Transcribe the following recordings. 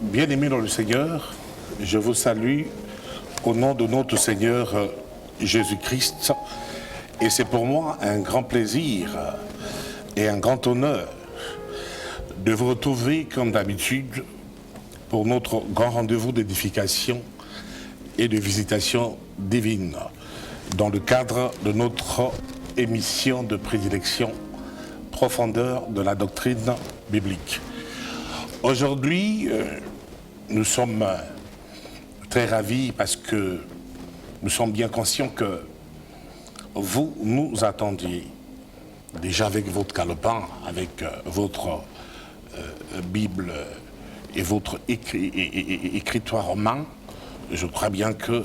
Bien-aimés dans le Seigneur, je vous salue au nom de notre Seigneur Jésus-Christ. Et c'est pour moi un grand plaisir et un grand honneur de vous retrouver comme d'habitude pour notre grand rendez-vous d'édification et de visitation divine dans le cadre de notre émission de prédilection Profondeur de la doctrine biblique. Aujourd'hui, nous sommes très ravis parce que nous sommes bien conscients que vous nous attendiez déjà avec votre calepin, avec votre Bible et votre écritoire en main. Je crois bien que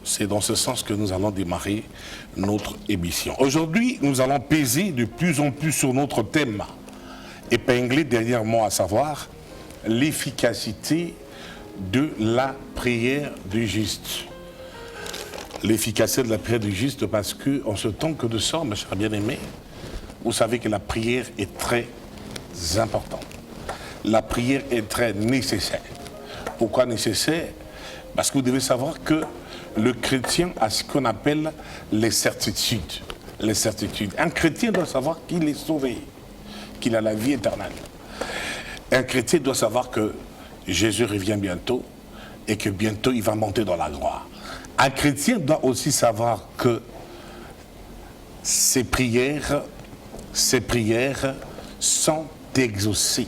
c'est dans ce sens que nous allons démarrer notre émission. Aujourd'hui, nous allons peser de plus en plus sur notre thème épinglé derrière moi, à savoir l'efficacité de la prière du juste. L'efficacité de la prière du juste, parce qu'en ce temps que nous sommes, mes chers bien-aimés, vous savez que la prière est très importante. La prière est très nécessaire. Pourquoi nécessaire? Parce que vous devez savoir que le chrétien a ce qu'on appelle les certitudes. Les certitudes. Un chrétien doit savoir qu'il est sauvé, qu'il a la vie éternelle. Un chrétien doit savoir que Jésus revient bientôt et que bientôt il va monter dans la gloire. Un chrétien doit aussi savoir que ses prières sont exaucées.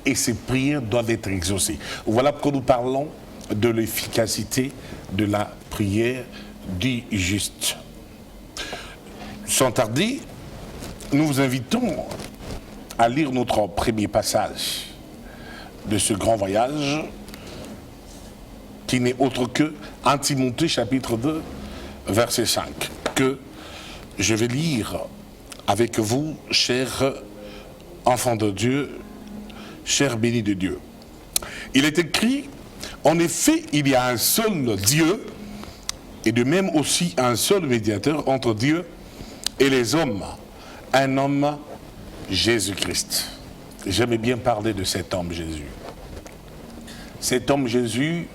Et ces prières doivent être exaucées. Voilà pourquoi nous parlons de l'efficacité de la prière du juste. Sans tarder, nous vous invitons à lire notre premier passage de ce grand voyage qui n'est autre que 1 Timothée chapitre 2 verset 5 que je vais lire avec vous, chers enfants de Dieu, chers bénis de Dieu. Il est écrit: en effet, il y a un seul Dieu et de même aussi un seul médiateur entre Dieu et les hommes, un homme, Jésus-Christ. J'aimais bien parler de cet homme Jésus. Cet homme Jésus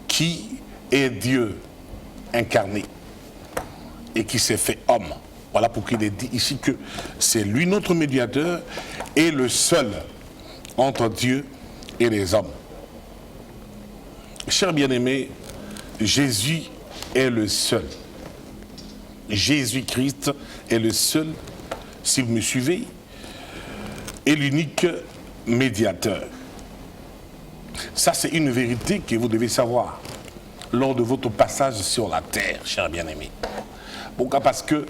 qui est Dieu incarné et qui s'est fait homme. Voilà pourquoi il est dit ici que c'est lui notre médiateur et le seul entre Dieu et les hommes. Chers bien-aimés, Jésus est le seul. Jésus-Christ est le seul, si vous me suivez, est l'unique médiateur. Ça, c'est une vérité que vous devez savoir lors de votre passage sur la terre, chers bien-aimés. Pourquoi? Parce que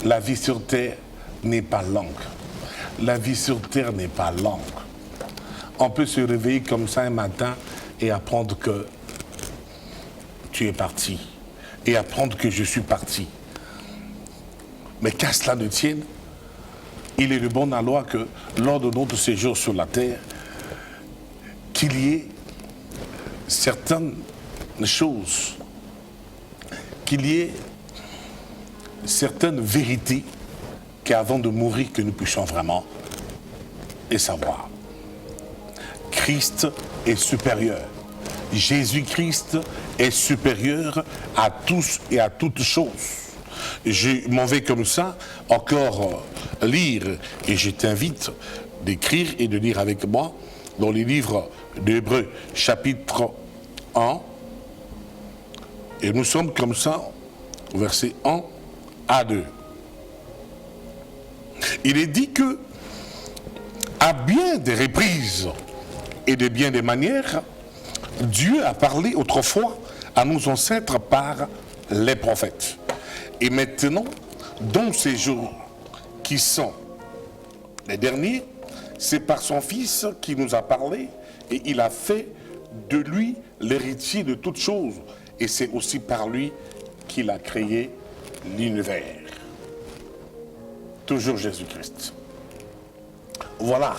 la vie sur terre n'est pas longue. La vie sur terre n'est pas longue. On peut se réveiller comme ça un matin et apprendre que tu es parti. Et apprendre que je suis parti. Mais qu'à cela ne tienne, il est de bonne loi que lors de notre séjour sur la terre, qu'il y ait certaines choses, qu'il y ait certaines vérités qu'avant de mourir, que nous puissions vraiment et savoir. Christ est supérieur. Jésus-Christ est supérieur à tous et à toutes choses. Je m'en vais comme ça encore lire, et je t'invite d'écrire et de lire avec moi dans les livres d'Hébreux chapitre 1, et nous sommes comme ça versets 1 à 2. Il est dit que à bien des reprises et de bien des manières, Dieu a parlé autrefois à nos ancêtres par les prophètes. Et maintenant, dans ces jours qui sont les derniers, c'est par son Fils qui nous a parlé et il a fait de lui l'héritier de toutes choses. Et c'est aussi par lui qu'il a créé l'univers. Toujours Jésus-Christ. Voilà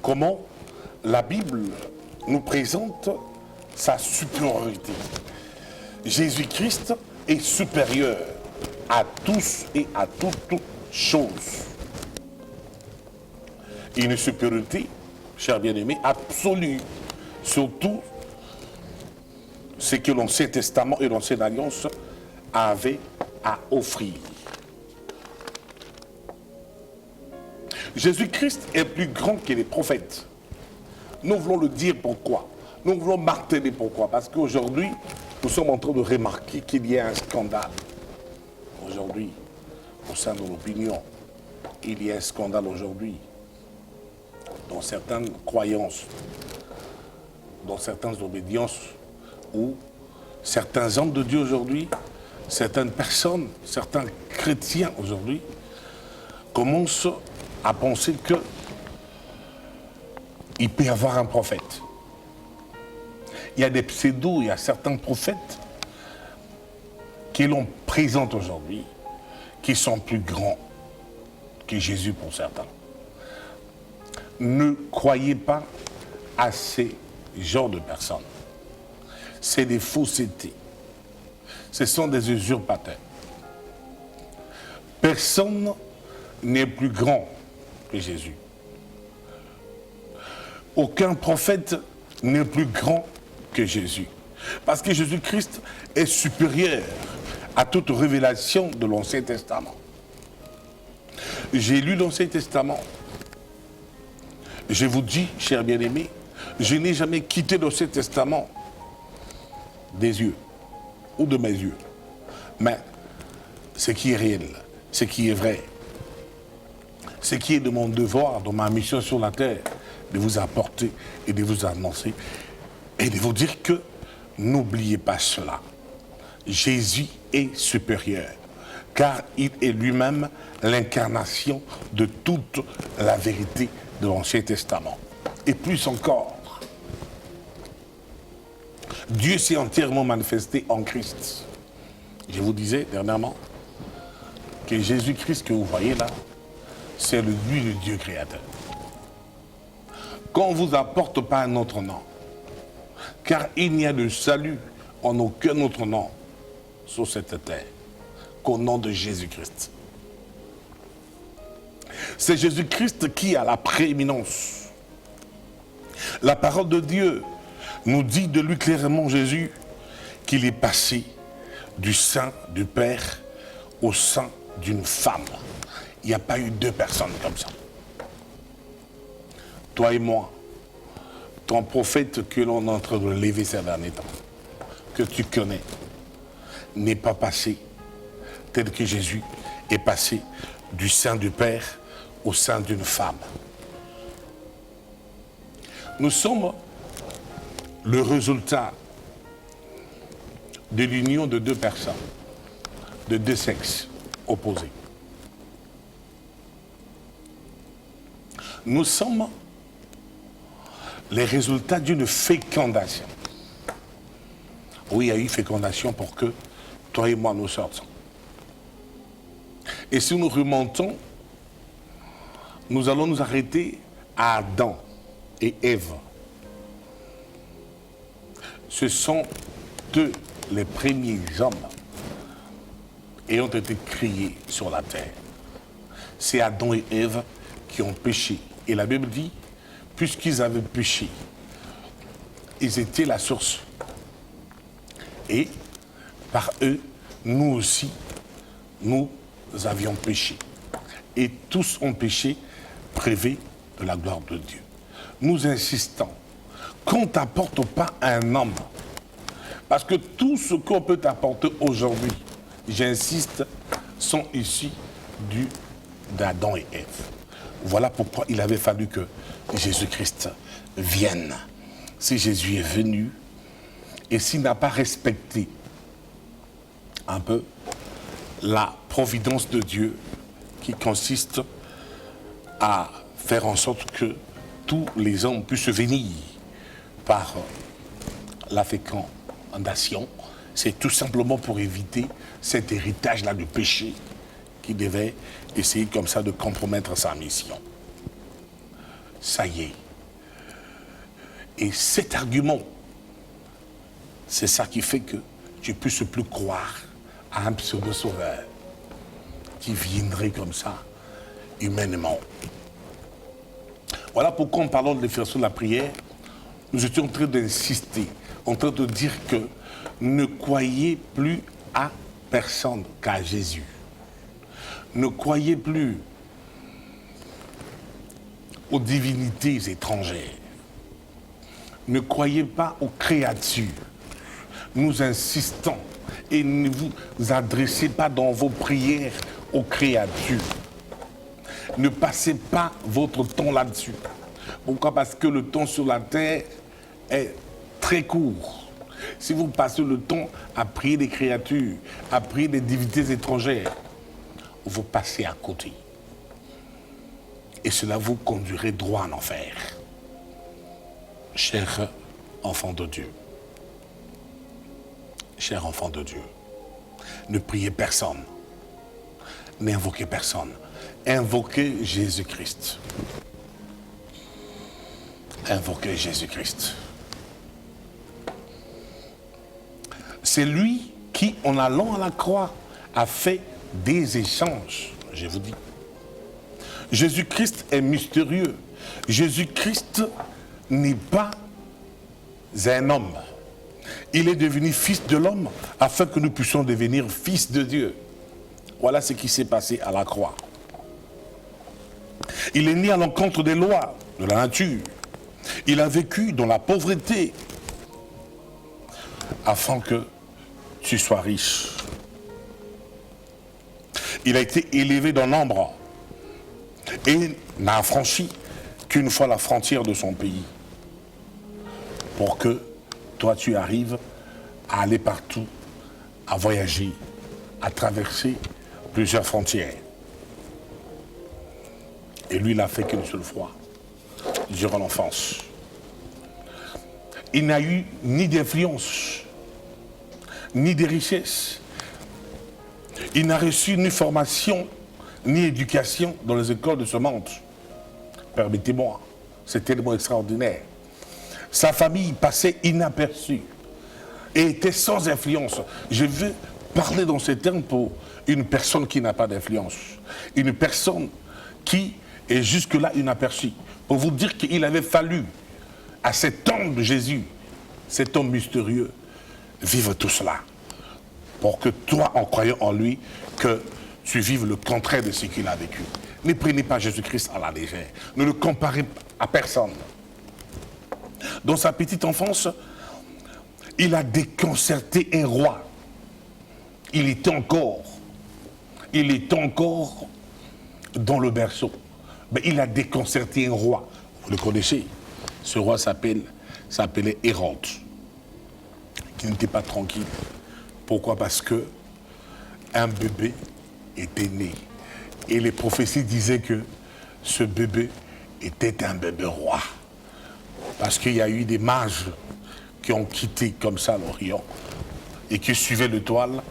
comment la Bible nous présente sa supériorité. Jésus-Christ est supérieur à tous et à toutes choses. Une supériorité chers bien-aimés, absolue sur tout ce que l'Ancien Testament et l'Ancienne Alliance avaient à offrir. Jésus-Christ est plus grand que les prophètes. Nous voulons le dire pourquoi. Nous voulons marteler pourquoi. Parce qu'aujourd'hui, nous sommes en train de remarquer qu'il y a un scandale. Aujourd'hui, au sein de l'opinion, il y a un scandale aujourd'hui. Dans certaines croyances, dans certaines obédiences, où certains hommes de Dieu aujourd'hui, certaines personnes, certains chrétiens aujourd'hui, commencent à penser qu'il peut y avoir un prophète. Il y a des pseudos, il y a certains prophètes qui l'on présente aujourd'hui, qui sont plus grands que Jésus pour certains. Ne croyez pas à ces genres de personnes. C'est des faussetés. Ce sont des usurpateurs. Personne n'est plus grand que Jésus. Aucun prophète n'est plus grand que Jésus. Parce que Jésus-Christ est supérieur à toute révélation de l'Ancien Testament. J'ai lu l'Ancien Testament. Je vous dis, chers bien-aimés, je n'ai jamais quitté l'Ancien Testament des yeux ou de mes yeux. Mais ce qui est réel, ce qui est vrai, ce qui est de mon devoir, de ma mission sur la terre, de vous apporter et de vous annoncer et de vous dire que n'oubliez pas cela. Jésus est supérieur, car il est lui-même l'incarnation de toute la vérité de l'Ancien Testament. Et plus encore, Dieu s'est entièrement manifesté en Christ. Je vous disais dernièrement que Jésus-Christ que vous voyez là, c'est lui le Dieu créateur. Qu'on ne vous apporte pas un autre nom, car il n'y a de salut en aucun autre nom sur cette terre qu'au nom de Jésus-Christ. C'est Jésus-Christ qui a la prééminence. La parole de Dieu nous dit de lui clairement, Jésus, qu'il est passé du sein du Père au sein d'une femme. Il n'y a pas eu deux personnes comme ça. Toi et moi, ton prophète que l'on est en train de lever ces derniers temps, que tu connais, n'est pas passé tel que Jésus est passé du sein du Père au sein d'une femme. Nous sommes le résultat de l'union de deux personnes, de deux sexes opposés. Nous sommes les résultats d'une fécondation. Oui, il y a eu fécondation pour que toi et moi nous sortions. Et si nous remontons, nous allons nous arrêter à Adam et Ève. Ce sont eux les premiers hommes ayant été créés sur la terre. C'est Adam et Ève qui ont péché. Et la Bible dit, puisqu'ils avaient péché, ils étaient la source. Et par eux, nous aussi, nous avions péché. Et tous ont péché, privés de la gloire de Dieu. Nous insistons qu'on ne t'apporte pas un homme. Parce que tout ce qu'on peut t'apporter aujourd'hui, j'insiste, sont issus d'Adam et Ève. Voilà pourquoi il avait fallu que Jésus-Christ vienne. Si Jésus est venu, et s'il n'a pas respecté un peu la providence de Dieu qui consiste à faire en sorte que tous les hommes puissent venir par la fécondation, c'est tout simplement pour éviter cet héritage-là de péché qui devait essayer comme ça de compromettre sa mission. Ça y est. Et cet argument, c'est ça qui fait que tu ne puisses plus croire à un pseudo-sauveur qui viendrait comme ça, humainement. Voilà pourquoi en parlant de l'effectuation de la prière, nous étions en train d'insister, en train de dire que ne croyez plus à personne qu'à Jésus. Ne croyez plus aux divinités étrangères. Ne croyez pas aux créatures. Nous insistons et ne vous adressez pas dans vos prières aux créatures. Ne passez pas votre temps là-dessus. Pourquoi? Parce que le temps sur la terre est très court. Si vous passez le temps à prier des créatures, à prier des divinités étrangères, vous passez à côté. Et cela vous conduirait droit en enfer. Chers enfants de Dieu, chers enfants de Dieu, ne priez personne, n'invoquez personne. Invoquez Jésus-Christ. Invoquez Jésus-Christ. C'est lui qui, en allant à la croix, a fait des échanges, je vous dis. Jésus-Christ est mystérieux. Jésus-Christ n'est pas un homme. Il est devenu fils de l'homme afin que nous puissions devenir fils de Dieu. Voilà ce qui s'est passé à la croix. Il est né à l'encontre des lois de la nature. Il a vécu dans la pauvreté afin que tu sois riche. Il a été élevé dans l'ombre et n'a franchi qu'une fois la frontière de son pays pour que toi tu arrives à aller partout, à voyager, à traverser plusieurs frontières. Et lui, il l'a fait qu'une seule fois, durant l'enfance. Il n'a eu ni d'influence, ni de richesse. Il n'a reçu ni formation, ni éducation dans les écoles de ce monde. Permettez-moi, c'est tellement extraordinaire. Sa famille passait inaperçue et était sans influence. Je veux parler dans ces termes pour une personne qui n'a pas d'influence. Une personne qui est jusque-là inaperçue. Pour vous dire qu'il avait fallu à cet homme de Jésus, cet homme mystérieux, vivre tout cela. Pour que toi, en croyant en lui, que tu vives le contraire de ce qu'il a vécu. Ne prenez pas Jésus-Christ à la légère. Ne le comparez à personne. Dans sa petite enfance, il a déconcerté un roi. Il était encore dans le berceau. Mais il a déconcerté un roi. Vous le connaissez. Ce roi s'appelait Hérode, qui n'était pas tranquille. Pourquoi? Parce que un bébé était né. Et les prophéties disaient que ce bébé était un bébé roi. Parce qu'il y a eu des mages qui ont quitté comme ça l'Orient et qui suivaient l'étoile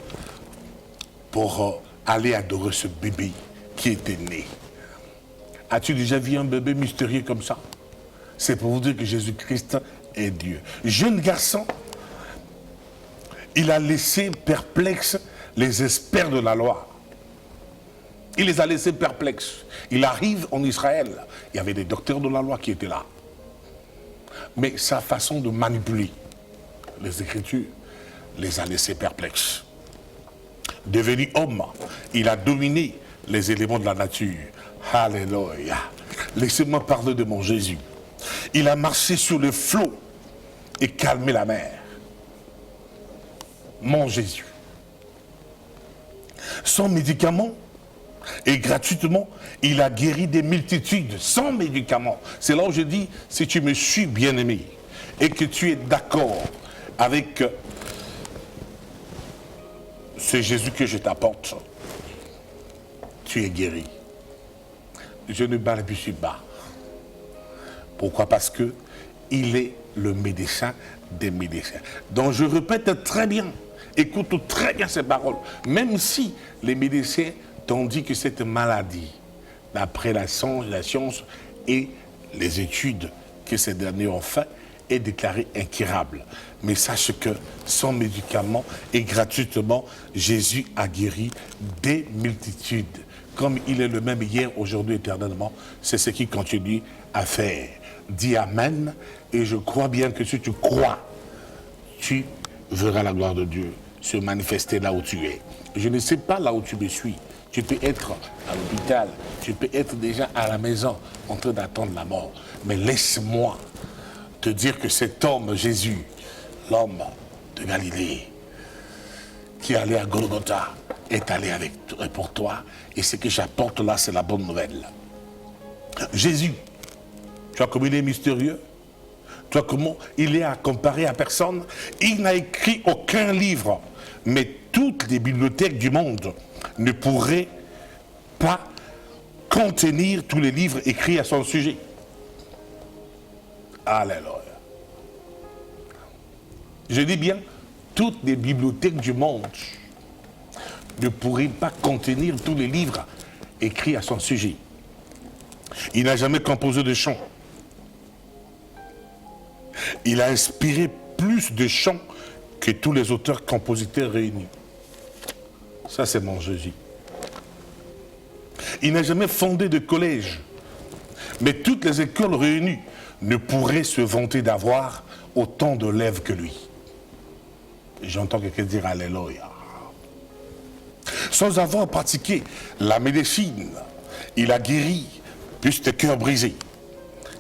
pour aller adorer ce bébé qui était né. As-tu déjà vu un bébé mystérieux comme ça? C'est pour vous dire que Jésus-Christ est Dieu. Jeune garçon, il a laissé perplexes les experts de la loi. Il les a laissés perplexes. Il arrive en Israël. Il y avait des docteurs de la loi qui étaient là. Mais sa façon de manipuler les Écritures les a laissés perplexes. Devenu homme, il a dominé les éléments de la nature. Alléluia. Laissez-moi parler de mon Jésus. Il a marché sur le flot et calmé la mer. Mon Jésus. Sans médicaments et gratuitement, il a guéri des multitudes sans médicaments. C'est là où je dis, si tu me suis bien-aimé et que tu es d'accord avec ce Jésus que je t'apporte, tu es guéri. Je ne balbutie pas. Pourquoi? Parce que il est le médecin des médecins. Donc je répète très bien, écoute très bien ces paroles. Même si les médecins t'ont dit que cette maladie, d'après la science et les études que ces derniers ont fait, est déclarée incurable. Mais sache que sans médicaments et gratuitement, Jésus a guéri des multitudes comme il est le même hier, aujourd'hui, éternellement. C'est ce qu'il continue à faire. Dis Amen, et je crois bien que si tu crois, tu verras la gloire de Dieu se manifester là où tu es. Je ne sais pas là où tu me suis. Tu peux être à l'hôpital, tu peux être déjà à la maison en train d'attendre la mort. Mais laisse-moi te dire que cet homme, Jésus, l'homme de Galilée, qui est allé à Golgotha, est allé pour toi. Et ce que j'apporte là, c'est la bonne nouvelle. Jésus, tu vois comme il est mystérieux, tu vois comment il est à comparer à personne. Il n'a écrit aucun livre, mais toutes les bibliothèques du monde ne pourraient pas contenir tous les livres écrits à son sujet. Alléluia. Je dis bien, toutes les bibliothèques du monde ne pourraient pas contenir tous les livres écrits à son sujet. Il n'a jamais composé de chants. Il a inspiré plus de chants que tous les auteurs-compositeurs réunis. Ça, c'est mon Jésus. Il n'a jamais fondé de collège. Mais toutes les écoles réunies ne pourraient se vanter d'avoir autant d'élèves que lui. J'entends quelqu'un dire Alléluia. Sans avoir pratiqué la médecine, il a guéri plus de cœurs brisés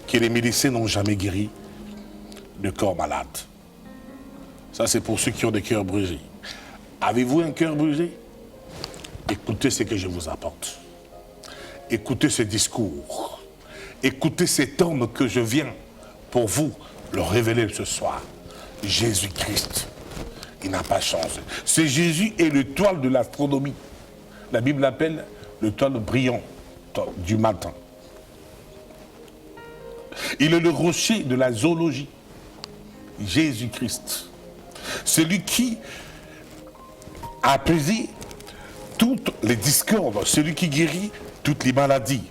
que les médecins n'ont jamais guéri de corps malades. Ça, c'est pour ceux qui ont des cœurs brisés. Avez-vous un cœur brisé? Écoutez ce que je vous apporte. Écoutez ce discours. Écoutez cet homme que je viens pour vous le révéler ce soir. Jésus-Christ. Il n'a pas changé. C'est Jésus et l'étoile de l'astronomie. La Bible l'appelle l'étoile brillante du matin. Il est le rocher de la zoologie. Jésus-Christ. Celui qui a apaisé toutes les discordes, celui qui guérit toutes les maladies.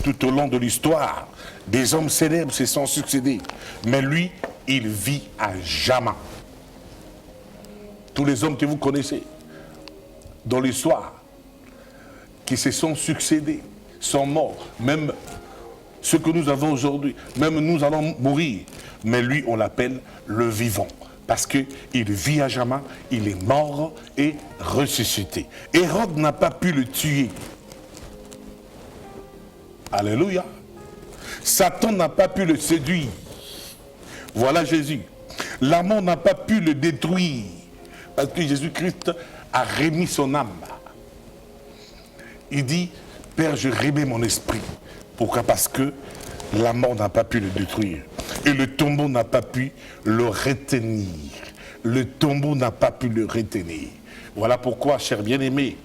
Tout au long de l'histoire, des hommes célèbres se sont succédés. Mais lui, il vit à jamais. Tous les hommes que vous connaissez dans l'histoire, qui se sont succédés, sont morts. Même ceux que nous avons aujourd'hui, même nous allons mourir. Mais lui, on l'appelle le vivant. Parce qu'il vit à jamais, il est mort et ressuscité. Hérode n'a pas pu le tuer. Alléluia. Satan n'a pas pu le séduire. Voilà Jésus. La mort n'a pas pu le détruire. Parce que Jésus-Christ a remis son âme. Il dit, Père, je remets mon esprit. Pourquoi? Parce que la mort n'a pas pu le détruire. Et le tombeau n'a pas pu le retenir. Le tombeau n'a pas pu le retenir. Voilà pourquoi, cher bien-aimé,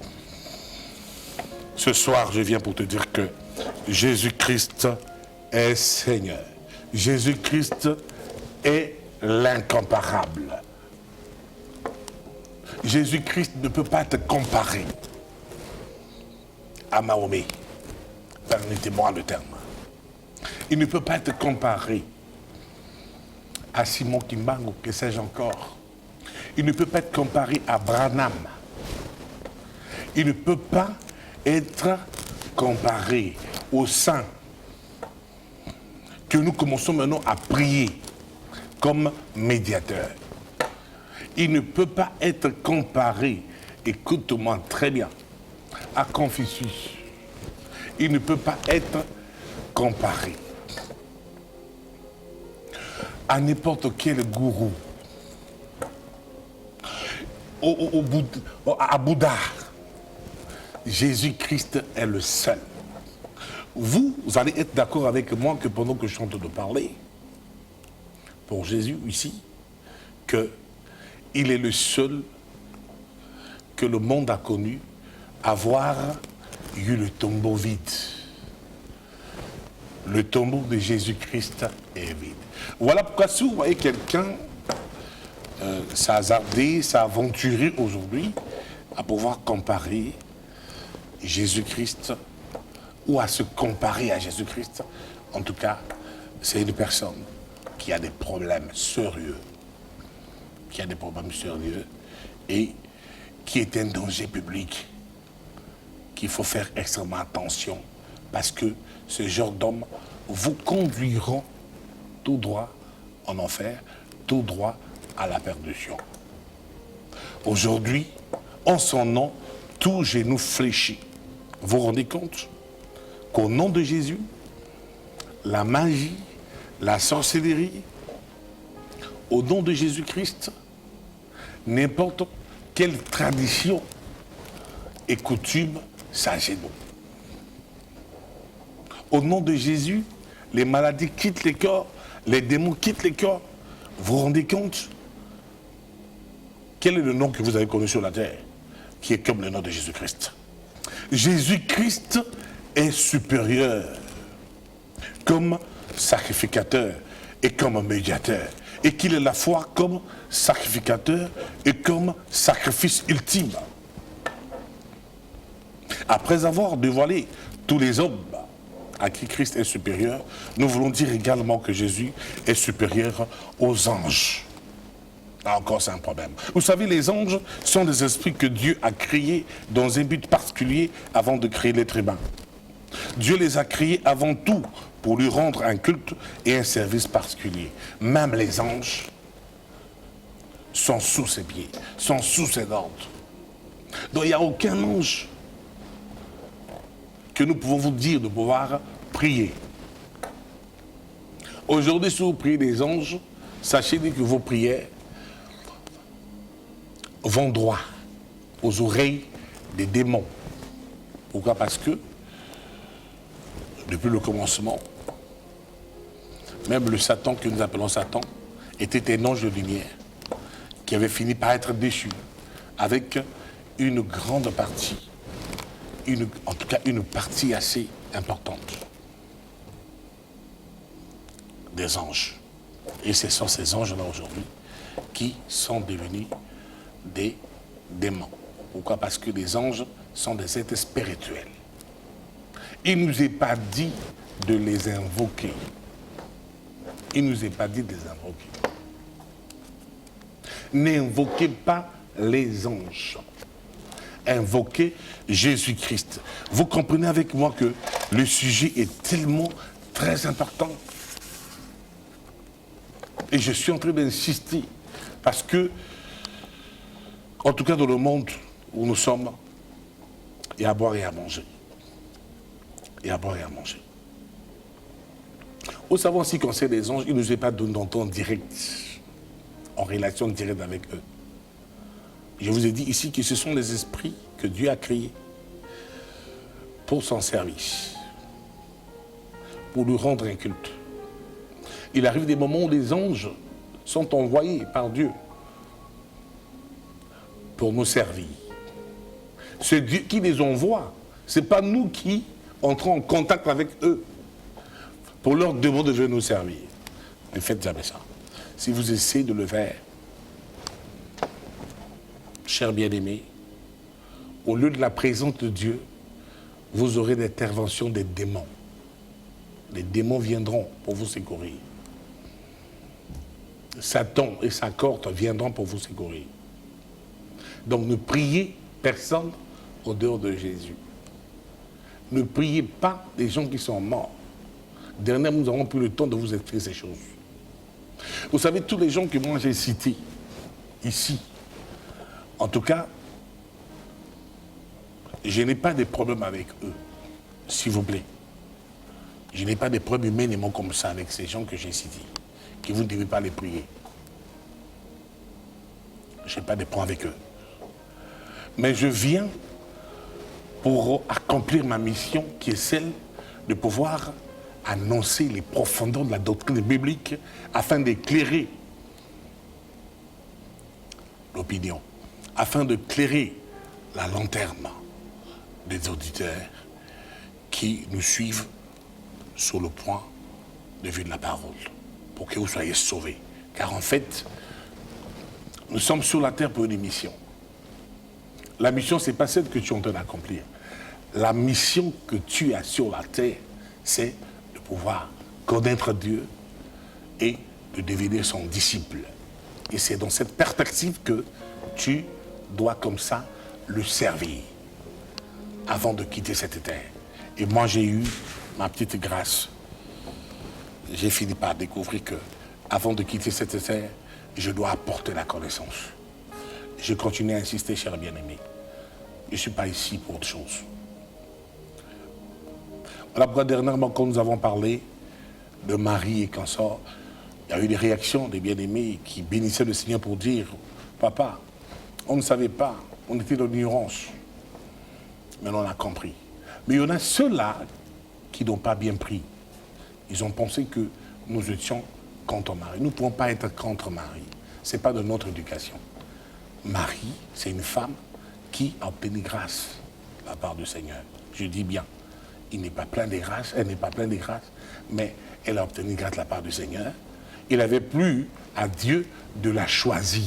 ce soir, je viens pour te dire que Jésus-Christ est Seigneur. Jésus-Christ est l'incomparable. Jésus-Christ ne peut pas être comparé à Mahomet. Permettez-moi le terme. Il ne peut pas être comparé à Simon Kimbangu, que sais-je encore. Il ne peut pas être comparé à Branham. Il ne peut pas être comparé aux saints que nous commençons maintenant à prier comme médiateurs. Il ne peut pas être comparé, écoute-moi très bien, à Confucius. Il ne peut pas être comparé à n'importe quel gourou, à Bouddha. Jésus-Christ est le seul. Vous allez être d'accord avec moi que pendant que je suis en train de parler, pour Jésus ici, qu'il est le seul que le monde a connu avoir eu le tombeau vide. Le tombeau de Jésus-Christ est vide. Voilà pourquoi si vous voyez quelqu'un s'hasarder, s'aventurer aujourd'hui à pouvoir comparer Jésus-Christ ou à se comparer à Jésus-Christ, en tout cas, c'est une personne qui a des problèmes sérieux, et qui est un danger public, qu'il faut faire extrêmement attention parce que ce genre d'hommes vous conduiront tout droit en enfer, tout droit à la perdition. Aujourd'hui, en son nom, tout genou fléchit. Vous vous rendez compte qu'au nom de Jésus, la magie, la sorcellerie, au nom de Jésus-Christ, n'importe quelle tradition et coutume s'agenouille. Au nom de Jésus, les maladies quittent les corps, les démons quittent les corps. Vous vous rendez compte? Quel est le nom que vous avez connu sur la terre qui est comme le nom de Jésus-Christ? Jésus-Christ est supérieur comme sacrificateur et comme médiateur. Et qu'il est à la fois comme sacrificateur et comme sacrifice ultime. Après avoir dévoilé tous les hommes à qui Christ est supérieur, nous voulons dire également que Jésus est supérieur aux anges. Là encore, c'est un problème. Vous savez, les anges sont des esprits que Dieu a créés dans un but particulier avant de créer l'être humain. Dieu les a créés avant tout pour lui rendre un culte et un service particulier. Même les anges sont sous ses pieds, sont sous ses ordres. Donc il n'y a aucun ange que nous pouvons vous dire de pouvoir prier. Aujourd'hui, si vous priez des anges, sachez que vos prières vont droit aux oreilles des démons. Pourquoi? Parce que depuis le commencement, même le Satan que nous appelons Satan était un ange de lumière qui avait fini par être déchu avec une grande partie, en tout cas une partie assez importante des anges. Et ce sont ces anges-là aujourd'hui qui sont devenus des démons. Pourquoi? Parce que les anges sont des êtres spirituels. Il ne nous est pas dit de les invoquer. Il ne nous est pas dit de les invoquer. N'invoquez pas les anges. Invoquez Jésus-Christ. Vous comprenez avec moi que le sujet est tellement très important. Et je suis en train d'insister parce que, en tout cas dans le monde où nous sommes, il y a à boire et à manger. Il y a à boire et à manger. Au savoir si concerne les anges, il ne nous est pas donné d'entendre direct, en relation directe avec eux. Je vous ai dit ici que ce sont les esprits que Dieu a créés pour son service, pour lui rendre un culte. Il arrive des moments où les anges sont envoyés par Dieu pour nous servir. C'est Dieu qui les envoie. Ce n'est pas nous qui entrons en contact avec eux pour leur demander de venir nous servir. Ne faites jamais ça. Si vous essayez de le faire, chers bien-aimés, au lieu de la présence de Dieu, vous aurez l'intervention des démons. Les démons viendront pour vous secourir. Satan et sa cohorte viendront pour vous secourir. Donc ne priez personne au dehors de Jésus. Ne priez pas des gens qui sont morts. Dernièrement, nous avons pris le temps de vous expliquer ces choses. Vous savez, tous les gens que moi j'ai cités ici, en tout cas, je n'ai pas de problème avec eux, s'il vous plaît. Je n'ai pas de problème humainement comme ça avec ces gens que j'ai cités, que vous ne devez pas les prier. Je n'ai pas de problème avec eux. Mais je viens pour accomplir ma mission qui est celle de pouvoir annoncer les profondeurs de la doctrine biblique afin d'éclairer l'opinion, afin d'éclairer la lanterne des auditeurs qui nous suivent sur le point de vue de la parole, pour que vous soyez sauvés. Car en fait, nous sommes sur la terre pour une mission. La mission, ce n'est pas celle que tu es en train d'accomplir. La mission que tu as sur la terre, c'est de pouvoir connaître Dieu et de devenir son disciple. Et c'est dans cette perspective que tu dois comme ça le servir. avant de quitter cette terre. Et moi, j'ai eu ma petite grâce. J'ai fini par découvrir que, avant de quitter cette terre, je dois apporter la connaissance. Je continue à insister, cher bien-aimé. Je ne suis pas ici pour autre chose. Voilà pourquoi dernièrement, quand nous avons parlé de Marie et consort, il y a eu des réactions des bien-aimés qui bénissaient le Seigneur pour dire, papa, on ne savait pas, on était dans l'ignorance. Mais on a compris. Mais il y en a ceux-là qui n'ont pas bien pris. Ils ont pensé que nous étions contre Marie. Nous ne pouvons pas être contre Marie. Ce n'est pas de notre éducation. Marie, c'est une femme qui a obtenu grâce de la part du Seigneur. Je dis bien, il n'est pas plein de grâce, elle n'est pas pleine de grâce, mais elle a obtenu grâce de la part du Seigneur. Il n'avait plus à Dieu de la choisir.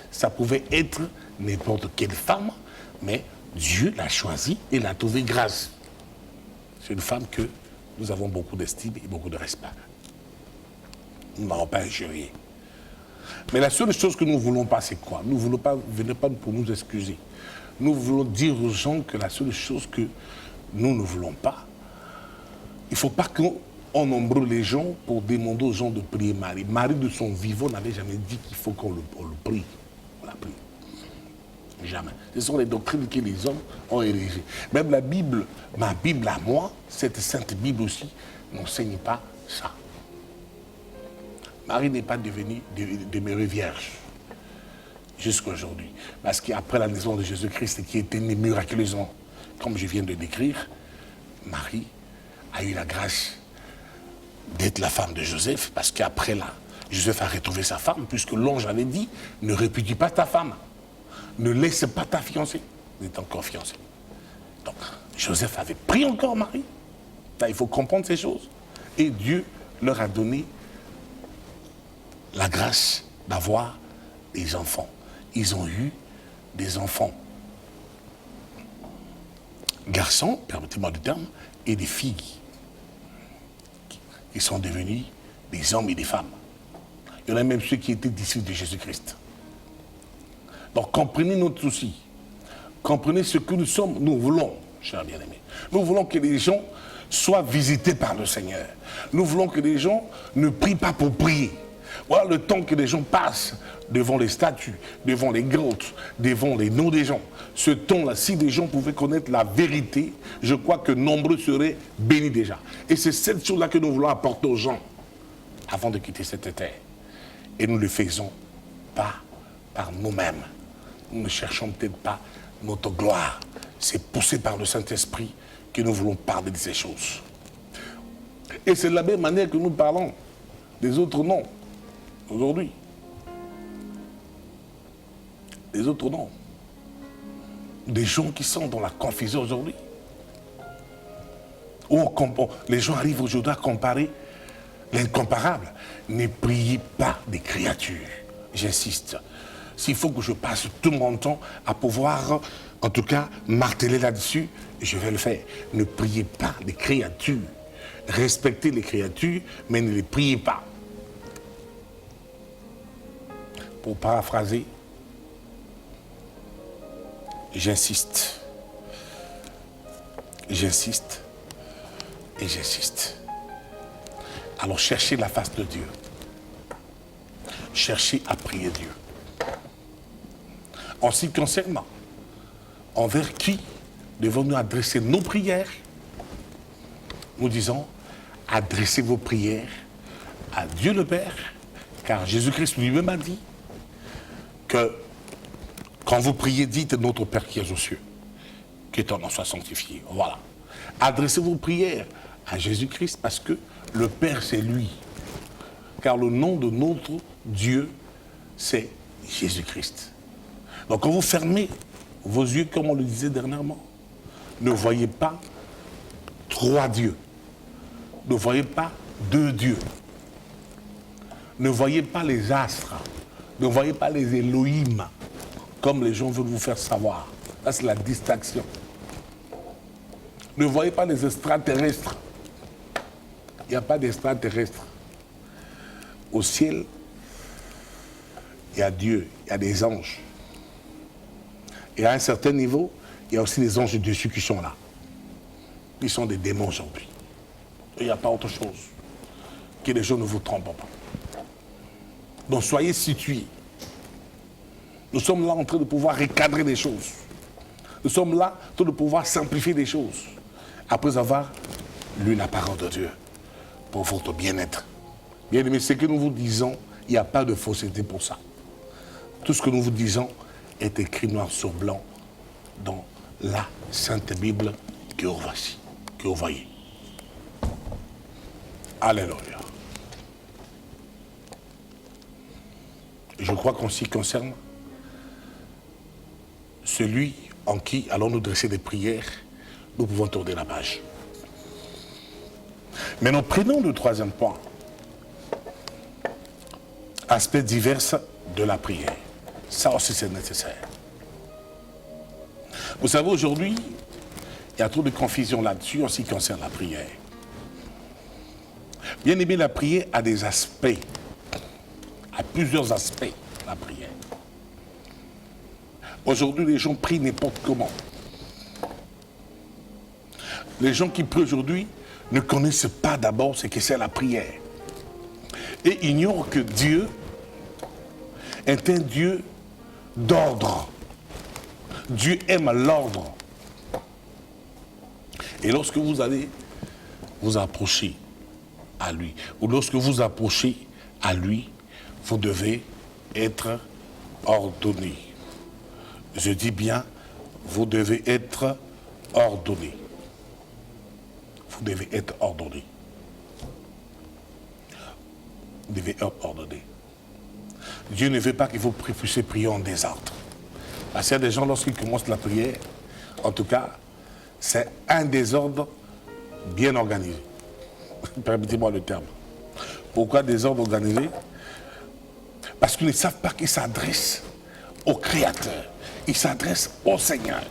Ça pouvait être n'importe quelle femme, mais Dieu l'a choisie et l'a trouvée grâce. C'est une femme que nous avons beaucoup d'estime et beaucoup de respect. Nous n'avons pas injurié. Mais la seule chose que nous ne voulons pas, c'est quoi? Nous ne voulons pas, venez pas pour nous excuser. Nous voulons dire aux gens que la seule chose que nous ne voulons pas, il ne faut pas qu'on nombre les gens pour demander aux gens de prier Marie. Marie de son vivant n'avait jamais dit qu'il faut qu'on le prie. On la prie. Jamais. Ce sont les doctrines que les hommes ont érigées. Même la Bible, ma Bible à moi, cette sainte Bible aussi, n'enseigne pas ça. Marie n'est pas demeurée vierge jusqu'à aujourd'hui. Parce qu'après la naissance de Jésus-Christ, qui était né miraculeusement, comme je viens de décrire, Marie a eu la grâce d'être la femme de Joseph, parce qu'après là, Joseph a retrouvé sa femme, puisque l'ange avait dit, ne répudie pas ta femme. Ne laisse pas ta fiancée. Vous êtes encore fiancée. Donc, Joseph avait pris encore Marie. Là, il faut comprendre ces choses. Et Dieu leur a donné la grâce d'avoir des enfants. Ils ont eu des enfants. Garçons, permettez-moi le terme, et des filles. Qui sont devenus des hommes et des femmes. Il y en a même ceux qui étaient disciples de Jésus-Christ. Donc comprenez notre souci. Comprenez ce que nous sommes. Nous voulons, chers bien-aimés, nous voulons que les gens soient visités par le Seigneur. Nous voulons que les gens ne prient pas pour prier. Voilà le temps que les gens passent devant les statues, devant les grottes, devant les noms des gens. Ce temps-là, si les gens pouvaient connaître la vérité, je crois que nombreux seraient bénis déjà. Et c'est cette chose-là que nous voulons apporter aux gens avant de quitter cette terre. Et nous ne le faisons pas par nous-mêmes. Nous ne cherchons peut-être pas notre gloire. C'est poussé par le Saint-Esprit que nous voulons parler de ces choses. Et c'est de la même manière que nous parlons des autres noms aujourd'hui. Les autres noms. Des gens qui sont dans la confusion aujourd'hui. Les gens arrivent aujourd'hui à comparer l'incomparable. Ne priez pas des créatures. J'insiste. S'il faut que je passe tout mon temps à pouvoir, en tout cas, marteler là-dessus, je vais le faire. Ne priez pas des créatures. Respectez les créatures, mais ne les priez pas. Pour paraphraser, j'insiste. J'insiste. Et j'insiste. Alors cherchez la face de Dieu. Cherchez à prier Dieu. En ce qui concerne, envers qui devons-nous adresser nos prières? Nous disons, adressez vos prières à Dieu le Père, car Jésus-Christ lui-même a dit que quand vous priez, dites notre Père qui est aux cieux, que ton nom soit sanctifié. Voilà. Adressez vos prières à Jésus-Christ parce que le Père, c'est lui. Car le nom de notre Dieu, c'est Jésus-Christ. Donc quand vous fermez vos yeux, comme on le disait dernièrement, ne voyez pas trois dieux. Ne voyez pas deux dieux. Ne voyez pas les astres. Ne voyez pas les Elohim, comme les gens veulent vous faire savoir. Ça, c'est la distraction. Ne voyez pas les extraterrestres. Il n'y a pas d'extraterrestres. Au ciel, il y a Dieu, il y a des anges. Et à un certain niveau, il y a aussi les anges dessus qui sont là. qui sont des démons aujourd'hui. Il n'y a pas autre chose. Que les gens ne vous trompent pas. Donc soyez situés. Nous sommes là en train de pouvoir recadrer des choses. Nous sommes là en train de pouvoir simplifier des choses. Après avoir lu la parole de Dieu pour votre bien-être. Bien aimé, ce que nous vous disons, il n'y a pas de fausseté pour ça. Tout ce que nous vous disons est écrit noir sur blanc dans la Sainte Bible que vous voyez. Alléluia. Je crois qu'en ce qui concerne celui en qui allons-nous dresser des prières, nous pouvons tourner la page. Maintenant, prenons le troisième point. Aspects divers de la prière. Ça aussi, c'est nécessaire. Vous savez, aujourd'hui, il y a trop de confusion là-dessus en ce qui concerne la prière. Bien aimé, la prière a des aspects, a plusieurs aspects, la prière. Aujourd'hui, les gens prient n'importe comment. Les gens qui prient aujourd'hui ne connaissent pas d'abord ce que c'est la prière. Et ignorent que Dieu est un Dieu d'ordre. Dieu aime l'ordre. Et lorsque vous allez vous approcher à lui, ou lorsque vous approchez à lui, vous devez être ordonné. Je dis bien, vous devez être ordonné. Vous devez être ordonné. Vous devez être ordonné. Dieu ne veut pas que vous puissiez prier en désordre. Parce qu'il y a des gens, lorsqu'ils commencent la prière, en tout cas, c'est un désordre bien organisé. Permettez-moi le terme. Pourquoi désordre organisé? Parce qu'ils ne savent pas qu'ils s'adressent au Créateur. Ils s'adressent au Seigneur.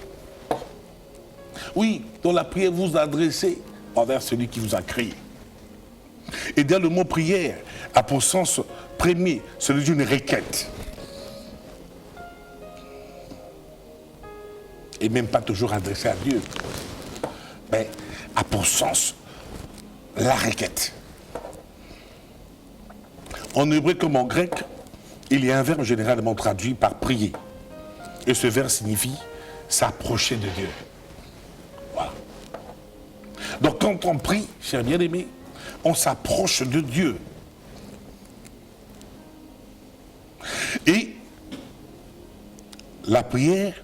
Oui, dans la prière, vous vous adressez envers celui qui vous a créé. Et dans le mot prière, a pour sens premier, celui d'une requête. Et même pas toujours adressé à Dieu. Mais a pour sens la requête. En hébreu comme en grec, il y a un verbe généralement traduit par prier. Et ce verbe signifie s'approcher de Dieu. Voilà. Donc quand on prie, chers bien-aimés, on s'approche de Dieu. Et la prière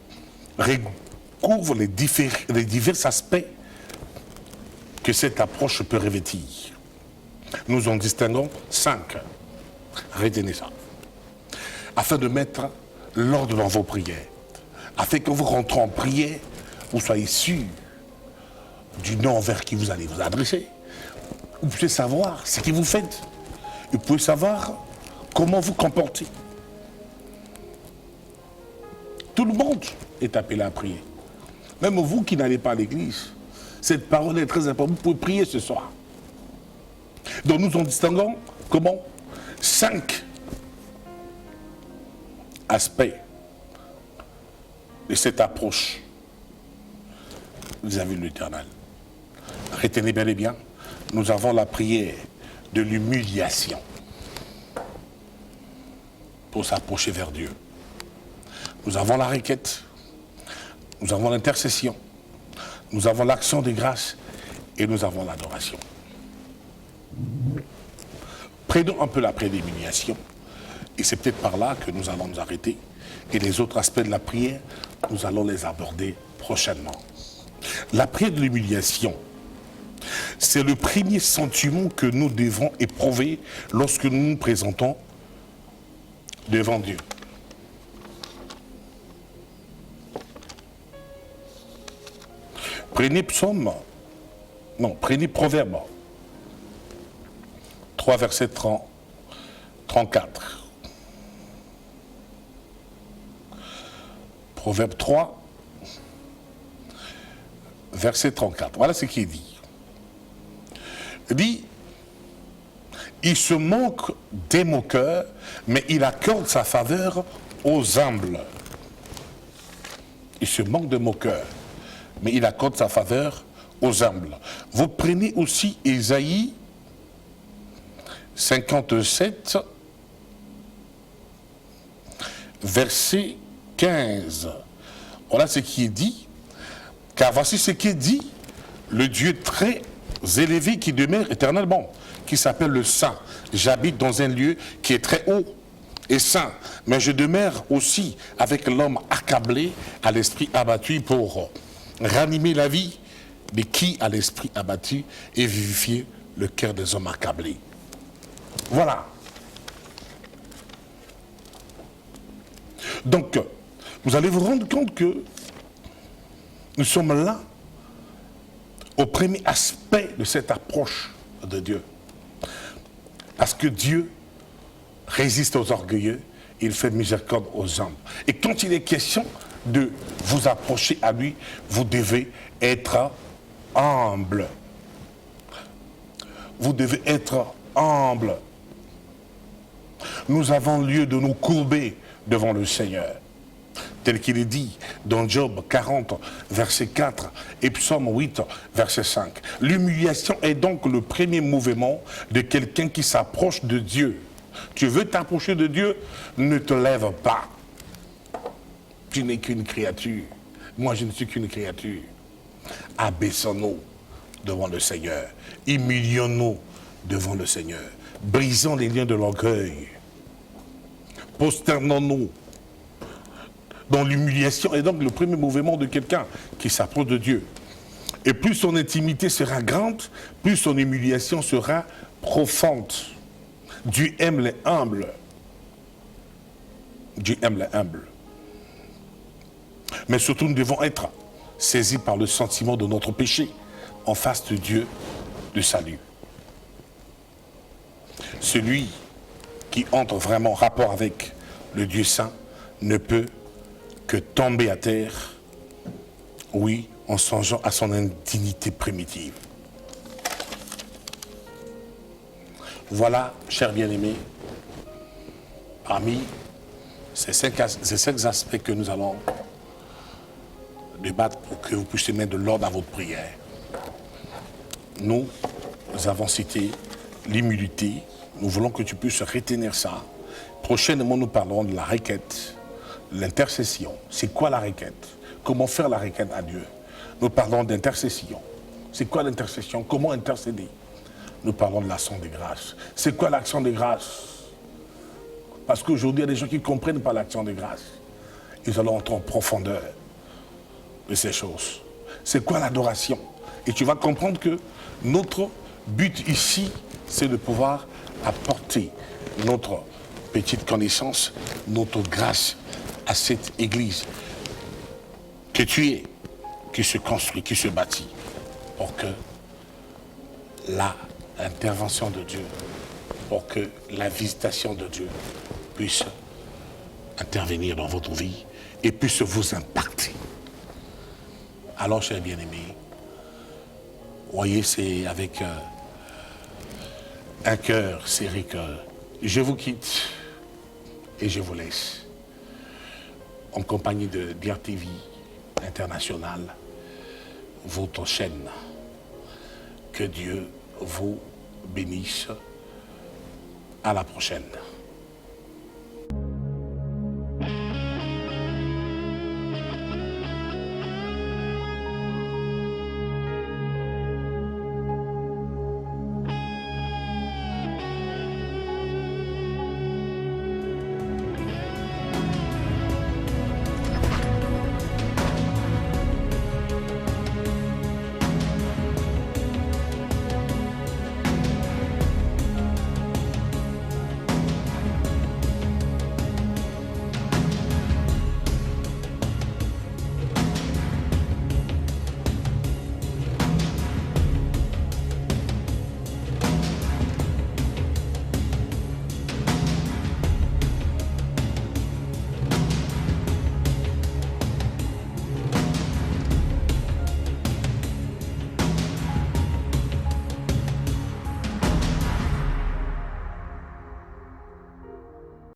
recouvre les divers aspects que cette approche peut revêtir. Nous en distinguons 5. Retenez ça. Afin de mettre l'ordre dans vos prières. Afin que vous rentrez en prière, vous soyez sûr du nom vers qui vous allez vous adresser. Vous pouvez savoir ce que vous faites. Vous pouvez savoir comment vous comportez. Tout le monde est appelé à prier. Même vous qui n'allez pas à l'église, cette parole est très importante. Vous pouvez prier ce soir. Donc nous en distinguons comment 5 aspects de cette approche vis-à-vis de l'Éternel. Retenez bien et bien, nous avons la prière de l'humiliation pour s'approcher vers Dieu. Nous avons la requête, nous avons l'intercession, nous avons l'action de grâce et nous avons l'adoration. Prenons un peu la prière d'humiliation et c'est peut-être par là que nous allons nous arrêter et les autres aspects de la prière, nous allons les aborder prochainement. La prière de l'humiliation, c'est le premier sentiment que nous devons éprouver lorsque nous nous présentons devant Dieu. Prenez Proverbe 3, verset 34. Proverbe 3, verset 34. Voilà ce qui est dit. Il dit, il se moque des moqueurs, mais il accorde sa faveur aux humbles. Il se moque de moqueurs, mais il accorde sa faveur aux humbles. Vous prenez aussi Ésaïe 57, verset 15. Voilà ce qui est dit. Car voici ce qui est dit, le Dieu très élevé qui demeure éternellement, qui s'appelle le Saint. J'habite dans un lieu qui est très haut et saint, mais je demeure aussi avec l'homme accablé, à l'esprit abattu, pour ranimer la vie, mais qui a l'esprit abattu et vivifier le cœur des hommes accablés. Voilà. Donc, vous allez vous rendre compte que nous sommes là au premier aspect de cette approche de Dieu. Parce que Dieu résiste aux orgueilleux, il fait miséricorde aux hommes. Et quand il est question de vous approcher à lui, vous devez être humble. Vous devez être humble. Nous avons lieu de nous courber devant le Seigneur. Tel qu'il est dit dans Job 40, verset 4 et Psaume 8, verset 5. L'humiliation est donc le premier mouvement de quelqu'un qui s'approche de Dieu. Tu veux t'approcher de Dieu, ne te lève pas. Tu n'es qu'une créature. Moi, je ne suis qu'une créature. Abaissons-nous devant le Seigneur. Humilions-nous devant le Seigneur. Brisons les liens de l'orgueil. Prosternons-nous. Dans l'humiliation est donc le premier mouvement de quelqu'un qui s'approche de Dieu. Et plus son intimité sera grande, plus son humiliation sera profonde. Dieu aime les humbles. Dieu aime les humbles. Mais surtout, nous devons être saisis par le sentiment de notre péché en face de Dieu de salut. Celui qui entre vraiment en rapport avec le Dieu saint ne peut que tomber à terre, oui, en songeant à son indignité primitive. Voilà, chers bien-aimés, parmi ces cinq aspects que nous allons débattre pour que vous puissiez mettre de l'ordre à votre prière. Nous avons cité l'humilité. Nous voulons que tu puisses retenir ça. Prochainement, nous parlerons de la requête, l'intercession. C'est quoi la requête? Comment faire la requête à Dieu? Nous parlons d'intercession. C'est quoi l'intercession? Comment intercéder? Nous parlons de l'action de grâce. C'est quoi l'action de grâce? Parce qu'aujourd'hui, il y a des gens qui ne comprennent pas l'action de grâce. Ils allons entrer en profondeur de ces choses. C'est quoi l'adoration? Et tu vas comprendre que notre but ici, c'est de pouvoir apporter notre petite connaissance, notre grâce à cette église que tu es, qui se construit, qui se bâtit, pour que l'intervention de Dieu, pour que la visitation de Dieu puisse intervenir dans votre vie et puisse vous impacter. Alors, chers bien-aimés, voyez, c'est avec un cœur serré que je vous quitte et je vous laisse en compagnie de DRTV International, votre chaîne. Que Dieu vous bénisse. À la prochaine.